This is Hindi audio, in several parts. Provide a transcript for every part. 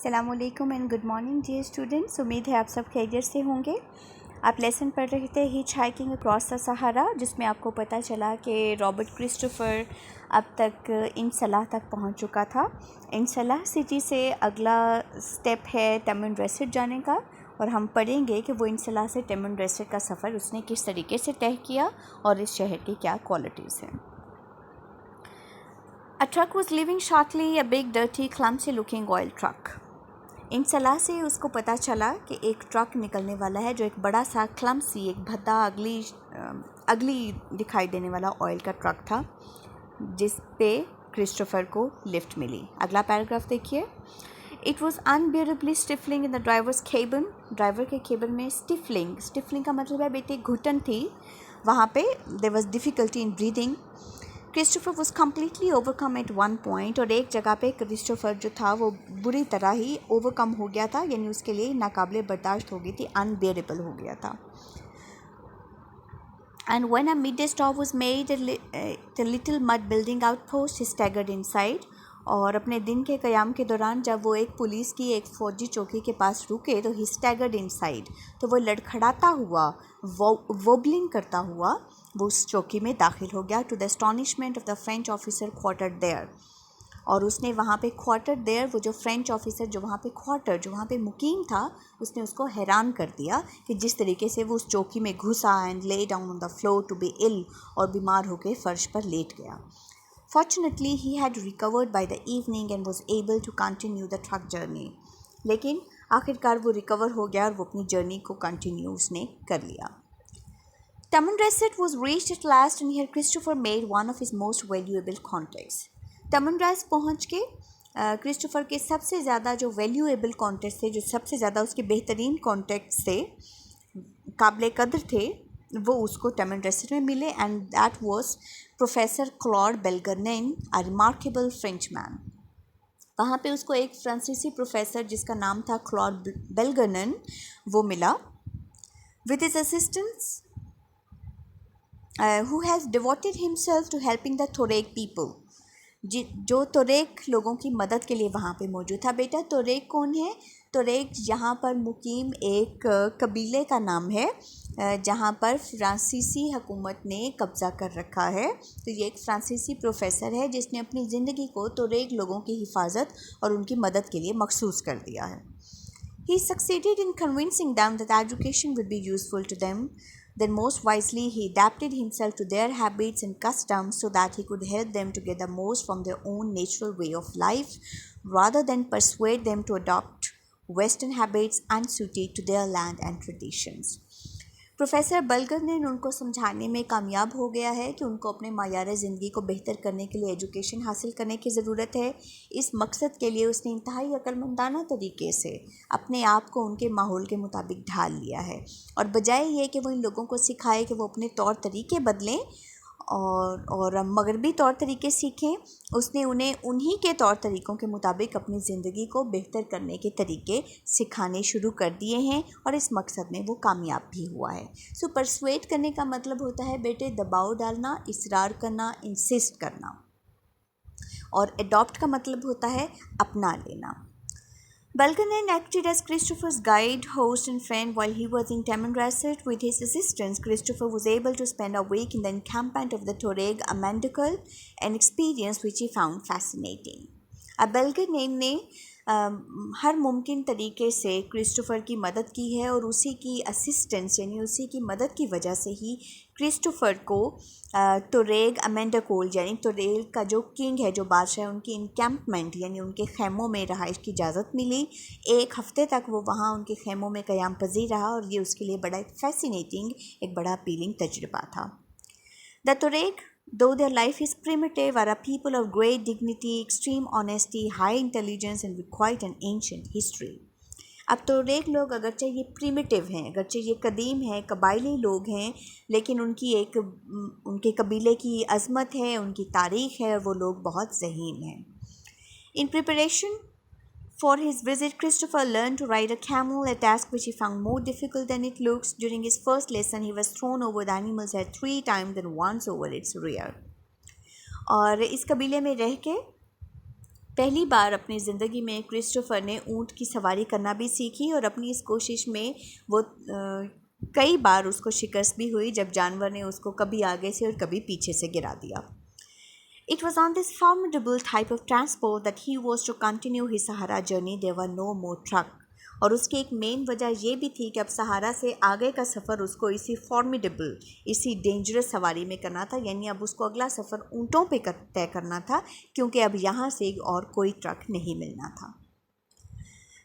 अस्सलामुअलैकुम and good morning dear students. उम्मीद है आप सब खैरियत से होंगे। आप लेसन पढ़ रहे थे hitch hiking across the Sahara, जिसमें आपको पता चला कि रॉबर्ट क्रिस्टोफर अब तक इंसलाह तक पहुंच चुका था। इंसलाह सिटी से अगला स्टेप है तमनरेसेट जाने का, और हम पढ़ेंगे कि वो इंसलाह से तमनरेसेट का सफ़र उसने किस तरीके से तय किया और इस शहर की क्या क्वालिटीज़ हैं। A truck was leaving shortly, a big, dirty, clumsy-looking oil truck. इंसलाह से उसको पता चला कि एक ट्रक निकलने वाला है जो एक बड़ा सा क्लम्सी, एक भद्दा अगली दिखाई देने वाला ऑयल का ट्रक था, जिस पे क्रिस्टोफर को लिफ्ट मिली। अगला पैराग्राफ देखिए। It was unbearably stifling in the driver's cabin. Driver के केबिन में स्टिफलिंग का मतलब है बेटे घुटन थी। वहाँ पे there was difficulty in breathing. Christopher was completely overcome at one point, और एक जगह पे क्रिस्टोफर जो था वो बुरी तरह ही ओवरकम हो गया था, यानी उसके लिए नाकाबिले बर्दाश्त हो गई थी, अनबेरेबल हो गया था। And when a mid day stop was made the little mud building outpost he staggered inside. और अपने दिन के क़याम के दौरान जब वो एक पुलिस की एक फ़ौजी चौकी के पास रुके तो ही स्टैगर्ड इनसाइड, तो वो लड़खड़ाता हुआ, वोबलिंग करता हुआ वो उस चौकी में दाखिल हो गया। To the astonishment of the French officer quartered there, और उसने वहाँ पे क्वार्टर देयर, वो जो फ्रेंच ऑफिसर जो वहाँ पे मुकीम था, उसने उसको हैरान कर दिया कि जिस तरीके से वो उस चौकी में घुसा and lay down on the floor to be ill, और बीमार होकर फर्श पर लेट गया। Fortunately, he had recovered by the evening and was able to continue the truck journey. लेकिन आखिरकार वो रिकवर हो गया और वो अपनी जर्नी को कंटिन्यू उसने कर लिया। Tamanrasset was reached at last, and here Christopher made one of his most valuable contacts. तमनरेस पहुँच के क्रिस्टोफर के सबसे ज़्यादा जो वैल्यूएबल कॉन्टेक्ट्स थे, जो सबसे ज़्यादा उसके बेहतरीन कॉन्टेक्ट्स थे, काबिल कदर थे, वो उसको तमनरेसेट में मिले। And that was professor Claude Belgarnain, a remarkable French man. वहाँ पे उसको एक फ्रांसीसी प्रोफेसर जिसका नाम था क्लॉड बेलगरनैन, वो मिला। With his assistance who has devoted himself to helping the Tuareg people, जो तुरेग लोगों की मदद के लिए वहाँ पे मौजूद था। बेटा तुरेग कौन है? तुरेग यहाँ पर मुकीम एक कबीले का नाम है जहाँ पर फ्रांसीसी हुकूमत ने कब्ज़ा कर रखा है। तो ये एक फ्रांसीसी प्रोफेसर है जिसने अपनी ज़िंदगी को तुरेग लोगों की हिफाजत और उनकी मदद के लिए मखसूस कर दिया है। He succeeded in convincing them that education would be useful to them. Then most wisely he adapted himself to their habits and customs so that he could help them to get the most from their own natural way of life, rather than persuade them to adopt Western habits unsuited to their land and traditions. Professor Belgarnain उनको समझाने में कामयाब हो गया है कि उनको अपने मायार ज़िंदगी को बेहतर करने के लिए एजुकेशन हासिल करने की ज़रूरत है। इस मकसद के लिए उसने इंतहाई अक्लमंदाना तरीके से अपने आप को उनके माहौल के मुताबिक ढाल लिया है, और बजाय ये कि वो इन लोगों को सिखाए कि वो अपने तौर तरीके बदलें और मगरबी तौर तरीके सीखें, उसने उन्हें उन्हीं के तौर तरीक़ों के मुताबिक अपनी ज़िंदगी को बेहतर करने के तरीके सिखाने शुरू कर दिए हैं, और इस मकसद में वो कामयाब भी हुआ है। सो परसुएट करने का मतलब होता है बेटे दबाव डालना, इसरार करना, इंसिस्ट करना, और एडॉप्ट का मतलब होता है अपना लेना। Belgenen acted as Christopher's guide, host and friend while he was in Tamanrasset. With his assistance, Christopher was able to spend a week in the encampment of the Tuareg Amandakal, an experience which he found fascinating. अब बेलगरनैन ने हर मुमकिन तरीके से क्रिस्टोफर की मदद की है, और उसी की असिस्टेंस यानी उसी की मदद की वजह से ही क्रिस्टोफर को तुरेग अमेंडाकोल यानी तुरेग का जो किंग है, जो बादशाह है, उनकी इनकैम्पमेंट यानी उनके खैमों में रहाइश की इजाज़त मिली। एक हफ़्ते तक वो वहाँ उनके खैमों में क़याम पज़ीर रहा, और ये उसके लिए बड़ा फैसिनेटिंग, एक बड़ा अपीलिंग तजुर्बा था। The Tuareg, though their life is primitive, are a people of great dignity, extreme honesty, high intelligence and with quite an ancient history. अब तुरेग लोग अगरचे ये प्रिमिटिव हैं, अगरचे ये कदीम हैं, कबायली लोग हैं, लेकिन उनके कबीले की अज़मत है, उनकी तारीख़ है, और वो लोग बहुत ज़हीन हैं। In preparation for his visit, Christopher learned to ride a camel, a task which he found more difficult than it looks. During his first lesson, he was thrown over the animal's head 3 times and once over its rear. और इस कबीले में रह के पहली बार अपनी ज़िंदगी में क्रिस्टोफर ने ऊँट की सवारी करना भी सीखी और अपनी इस कोशिश में वो कई बार उसको शिकस्त भी हुई जब जानवर ने उसको कभी आगे से और कभी पीछे से गिरा दिया। It was on this formidable type of transport that he was to continue his Sahara journey. There were no more truck. और उसकी एक मेन वजह ये भी थी कि अब सहारा से आगे का सफ़र उसको इसी फॉर्मिडेबल, इसी डेंजरस सवारी में करना था, यानी अब उसको अगला सफ़र ऊँटों पे तय करना था, क्योंकि अब यहाँ से और कोई ट्रक नहीं मिलना था।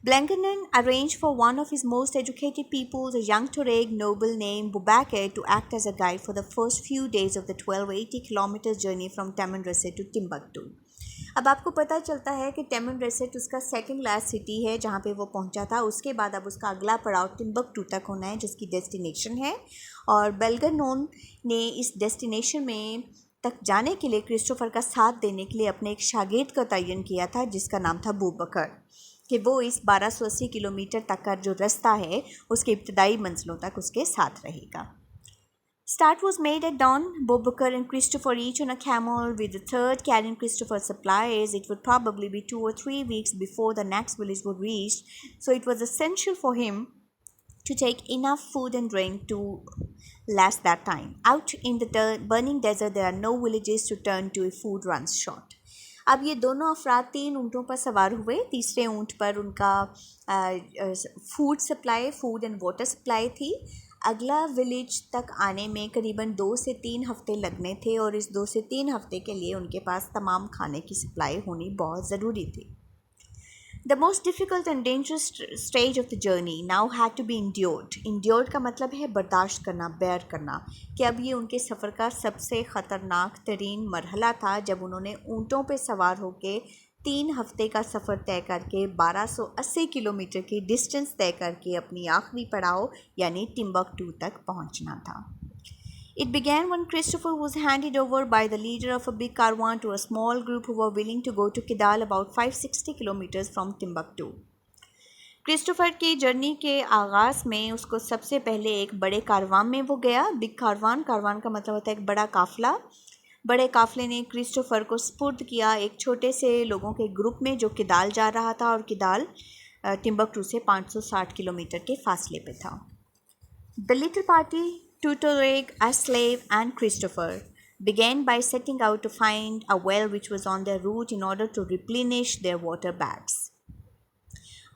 Blankenhorn arranged for one of his most educated pupils, a young Tuareg noble named Boubacar, to act as a guide for the first few days of the 1280 kilometers journey from Tamanrasset to Timbuktu. अब आपको पता चलता है कि टेमनरेसेट उसका सेकंड लास्ट सिटी है जहाँ पे वो पहुँचा था। उसके बाद अब उसका अगला पड़ाव टिम्बकटू तक होना है, जिसकी डेस्टिनेशन है, और बेल्गरनोन ने इस डेस्टिनेशन में तक जाने के लिए क्रिस्टोफर का साथ देने के लिए अपने एक शागिर्द का तयन किया था, जिसका नाम था बूबकर, कि वो इस 1280 किलोमीटर तक का जो रास्ता है उसके इब्तदाई मंजिलों तक उसके साथ रहेगा। Start was made at dawn. Boubacar and Christopher each on a camel, with the third carrying Christopher's supplies. It would probably be 2 or 3 weeks before the next village would reach, so it was essential for him to take enough food and drink to last that time. Out in the burning desert, there are no villages to turn to if food runs short. अब ये दोनों अफराद 3 ऊँटों पर सवार हुए। तीसरे ऊँट पर उनका फूड एंड वाटर सप्लाई थी। अगला विलेज तक आने में करीबन 2 से 3 हफ्ते लगने थे, और इस 2 से 3 हफ्ते के लिए उनके पास तमाम खाने की सप्लाई होनी बहुत ज़रूरी थी। The most difficult and dangerous stage of the journey now had to be endured. Endured का मतलब है बर्दाश्त करना, बेयर करना, कि अब ये उनके सफ़र का सबसे ख़तरनाक तरीन मरहला था, जब उन्होंने ऊँटों पे सवार होकर 3 हफ्ते का सफ़र तय करके 1280 किलोमीटर की डिस्टेंस तय करके अपनी आखिरी पड़ाव यानी टिम्बकटू तक पहुंचना था। It began when Christopher was handed over by the leader of a big caravan to a small group who were willing to go to Kidal, about 560 kilometers from Timbuktu. Christopher की जर्नी के आगाज़ में उसको सबसे पहले एक बड़े कारवान में वो गया। बिग कारवान, कारवान का मतलब होता है एक बड़ा काफ़िला। बड़े काफ़िले ने क्रिस्टोफर को स्पुर्द किया एक छोटे से लोगों के ग्रुप में जो किदाल जा रहा था, और किदाल टिम्बकटू से 560 किलोमीटर के फासले पे था। The little party, Tuareg, a slave, and Christopher, began by setting out to find a well which was on their route in order to replenish their water bags.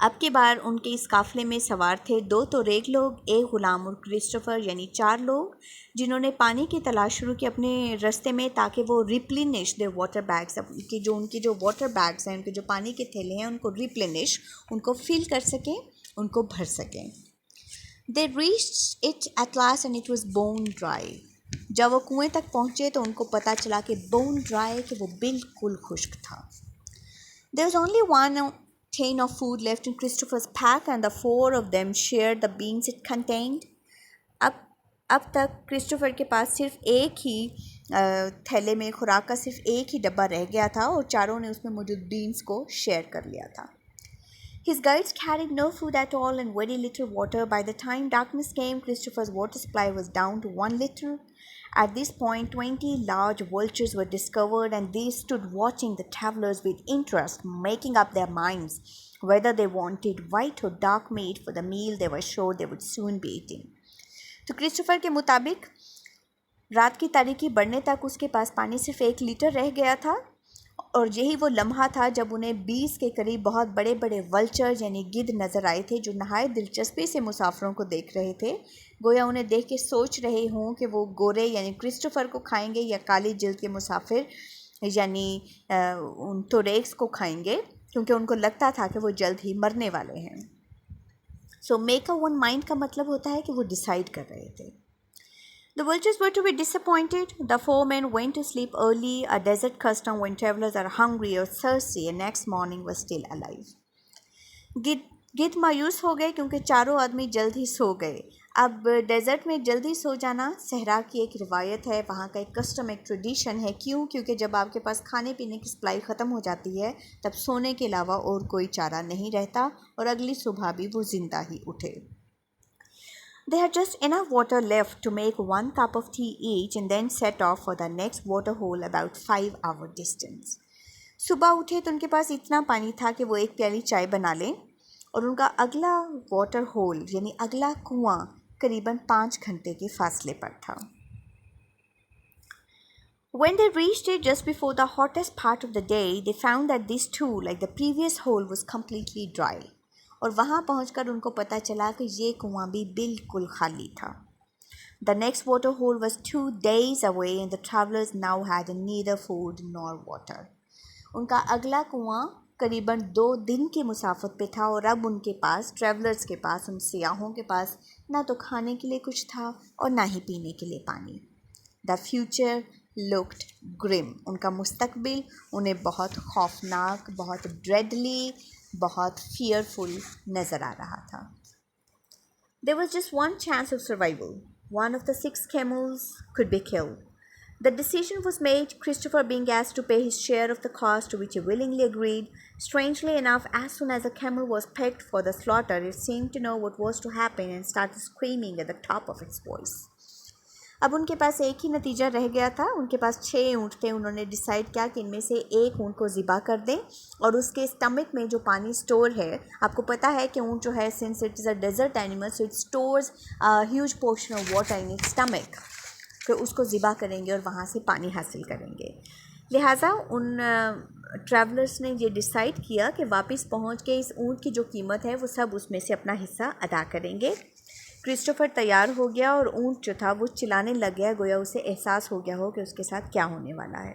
अब की बार उनके इस काफ़िले में सवार थे 2 तुरेग लोग, एक ग़ुलाम और क्रिस्टोफर, यानी 4 लोग, जिन्होंने पानी की तलाश शुरू की अपने रास्ते में, ताकि वो रिप्लेनिश देयर वाटर बैग्स, उनकी जो वाटर बैग्स हैं, उनके जो पानी के थैले हैं, उनको रिप्लेनिश, उनको फिल कर सकें, उनको भर सकें। They reached it at last and it was bone dry. जब वो कुएं तक पहुँचे तो उनको पता चला कि bone dry, कि वो बिल्कुल खुश्क था। There was only one chain of food left in Christopher's pack, and the 4 of them shared the beans it contained. अब तक क्रिस्टोफर के पास सिर्फ एक ही थैले में खुराक का सिर्फ एक ही डब्बा रह गया था, और चारों ने उसमें मौजूद बीन्स को शेयर कर लिया था। His guides carried no food at all and very little water. By the time darkness came, Christopher's water supply was down to 1 liter. At this point, 20 large vultures were discovered, and these stood watching the travelers with interest, making up their minds whether they wanted white or dark meat for the meal they were sure they would soon be eating. तो क्रिस्टोफर के मुताबिक रात की तारीकी बढ़ने तक उसके पास पानी सिर्फ 1 लीटर रह गया था, और यही वो लम्हा था जब उन्हें 20 के करीब बहुत बड़े बड़े वल्चर्स यानी गिद्ध नज़र आए थे, जो नहायत दिलचस्पी से मुसाफिरों को देख रहे थे, गोया उन्हें देख के सोच रहे हों कि वो गोरे यानी क्रिस्टोफर को खाएंगे या काली जिल्द के मुसाफिर यानी उन तुरेग्स को खाएंगे, क्योंकि उनको लगता था कि वो जल्द ही मरने वाले हैं। So make a one mind का मतलब होता है कि वो डिसाइड कर रहे थे। The vultures were to be disappointed. The 4 men went to sleep early, a desert custom when travelers are hungry or thirsty, and next morning were still alive. गिद्ध मायूस हो गए क्योंकि चारों आदमी जल्द ही सो गए। अब डेजर्ट में जल्दी सो जाना सहरा की एक रिवायत है, वहाँ का एक कस्टम, एक ट्रेडिशन है। क्यों? क्योंकि जब आपके पास खाने पीने की सप्लाई ख़त्म हो जाती है, तब सोने के अलावा और कोई चारा नहीं रहता, और अगली सुबह भी वो ज़िंदा ही उठे। They had just enough water left to make 1 cup of tea each, and then set off for the next water hole about 5-hour distance. सुबह उठे तो उनके पास इतना पानी था कि वो एक प्याली चाय बना लें, और उनका अगला वाटर होल यानी अगला कुआं करीबन 5 घंटे के फासले पर था। When they reached it just before the hottest part of the day, they found that this too, like the previous hole, was completely dry. और वहाँ पहुँचकर उनको पता चला कि ये कुआं भी बिल्कुल खाली था। The next water hole was 2 days away and the travelers now had neither food nor water. उनका अगला कुआं करीबन 2 दिन की मुसाफत पे था और अब उनके पास, ट्रैवलर्स के पास, उन सियाहों के पास ना तो खाने के लिए कुछ था और ना ही पीने के लिए पानी। The future looked grim. उनका मुस्तकबिल उन्हें बहुत खौफनाक, बहुत dreadly, बहुत fearful नज़र आ रहा था। There was just one chance of survival. One of the 6 camels could be killed. The decision was made, Christopher being asked to pay his share of the cost, to which he willingly agreed. Strangely enough, as soon as a camel was picked for the slaughter, it seemed to know what was to happen and started screaming at the top of its voice. अब उनके पास एक ही नतीजा रह गया था। उनके पास 6 ऊँट थे। उन्होंने डिसाइड किया कि इनमें से एक ऊँट को ज़िबा कर दें और उसके स्टमक में जो पानी स्टोर है, आपको पता है कि ऊँट जो है, since it is a desert animal, so it stores huge portion of water in its stomach, तो उसको ज़िबा करेंगे और वहाँ से पानी हासिल करेंगे। लिहाजा उन ट्रैवलर्स ने ये डिसाइड किया कि वापस पहुँच के इस ऊँट की जो कीमत है वो सब उसमें से अपना हिस्सा अदा करेंगे। क्रिस्टोफर तैयार हो गया और ऊँट जो था वो चिल्लाने लग गया, गोया उसे एहसास हो गया हो कि उसके साथ क्या होने वाला है।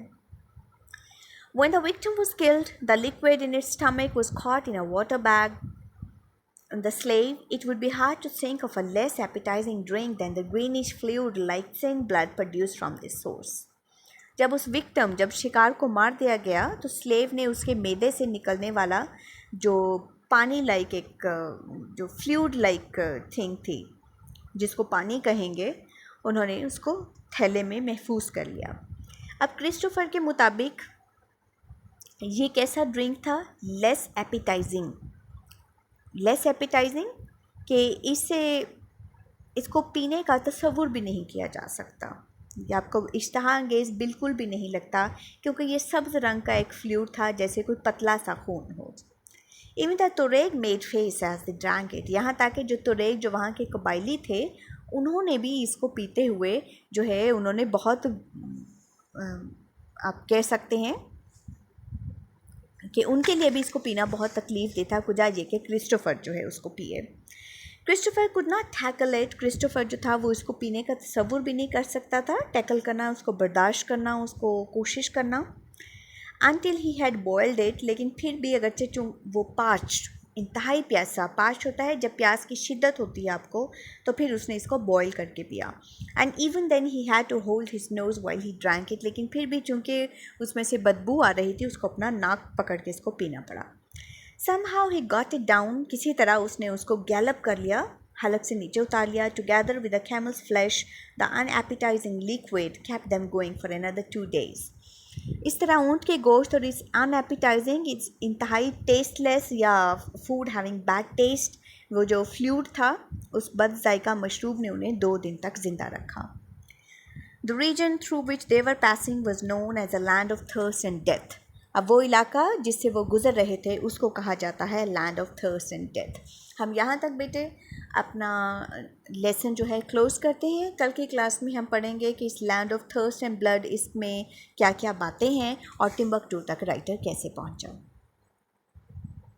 When the victim was killed, the liquid in its stomach was caught in a water bag. The slave, it would be hard to think of a less appetizing drink than the greenish fluid like thin blood produced from this source. जब शिकार को मार दिया गया तो स्लेव ने उसके मैदे से निकलने वाला जो पानी लाइक एक जो फ्लूइड लाइक थिंग थी, जिसको पानी कहेंगे, उन्होंने उसको थैले में महफूज कर लिया। अब क्रिस्टोफर के मुताबिक ये कैसा ड्रिंक था? लेस एपिटाइजिंग कि इसको पीने का तसव्वुर भी नहीं किया जा सकता, ये आपको इश्तहा अंगेज़ बिल्कुल भी नहीं लगता, क्योंकि ये सब्ज़ रंग का एक फ्लूइड था, जैसे कोई पतला सा खून हो। Even the Tuareg made face as they drank it. यहाँ तक कि जो तुरेग, जो वहाँ के कबायली थे, उन्होंने भी इसको पीते हुए जो है, उन्होंने बहुत आप कह सकते हैं कि उनके लिए भी इसको पीना बहुत तकलीफ़ देता, कुजा ये कि क्रिस्टोफर जो है उसको पिए। Christopher could not tackle it. Christopher जो था वो इसको पीने का तसव्वुर भी नहीं कर सकता था, टैकल करना, उसको बर्दाश्त करना, उसको कोशिश करना। Until he had boiled it, लेकिन फिर भी अगरचे वो पार्च्ड, इंतहाई प्यासा, पार्च होता है जब प्यास की शिद्दत होती है आपको, तो फिर उसने इसको बॉयल करके पिया। And even then he had to hold his nose while he drank it, लेकिन फिर भी चूँकि उसमें से बदबू आ रही थी, उसको अपना नाक पकड़ के इसको पीना पड़ा। Somehow he got it down, किसी तरह उसने उसको गैलप कर लिया, हलक से नीचे उतार लिया। Together with the camel's flesh, the unappetizing liquid kept them going for another 2 days. इस तरह ऊँट के गोश्त और इस अनएपिटाइजिंग, इस इंतहाई टेस्टलेस या फूड हैविंग बैड टेस्ट, वो जो फ्लूइड था, उस बद जायका मशरूब ने उन्हें 2 दिन तक जिंदा रखा। The reason through which they were passing was known as a land of thirst and death. अब वो इलाका जिससे वो गुज़र रहे थे उसको कहा जाता है land of thirst and death. हम यहाँ तक बेटे अपना लेसन जो है क्लोज़ करते हैं। कल की क्लास में हम पढ़ेंगे कि इस land of thirst and blood, इसमें क्या क्या बातें हैं और टिम्बकटू तक राइटर कैसे पहुँचा।